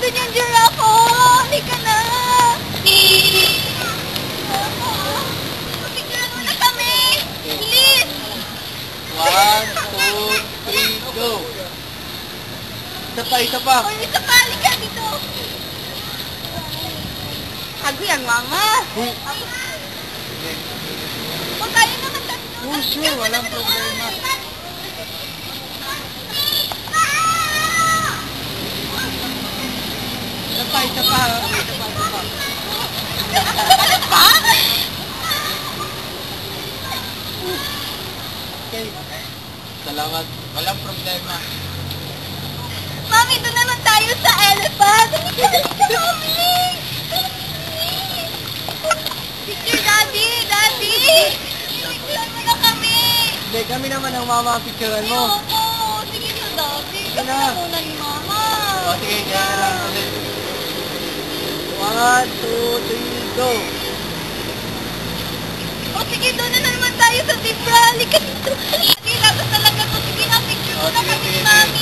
Nandun yung giraffe ko. Halika na. Picturean mo na kami. Bilis. 1, 2, 3, go! Isa pa. O, isa pa. Halika dito. Hago yan, mama. O, tayo naman tatlo. Oh, sure, walang problema. Isa pa. Ano pa? Okay. Salamat. Walang problema. Mami, doon naman tayo sa elephant. Mami! Picture, Daddy! Daddy! Picturean mo na kami! Hindi, kami naman ang mama ang picturean mo. Ayoko! Sige na, Daddy. Sige Kami na. na muna ni Mama. O, sige, kaya na lang ulit. 1, 2, 3, go! O, sige, doon na naman tayo sa zebra. Halika dito. Sige, labas talaga to. Sige na, picture mo O, na sige, kami, sige, Mami.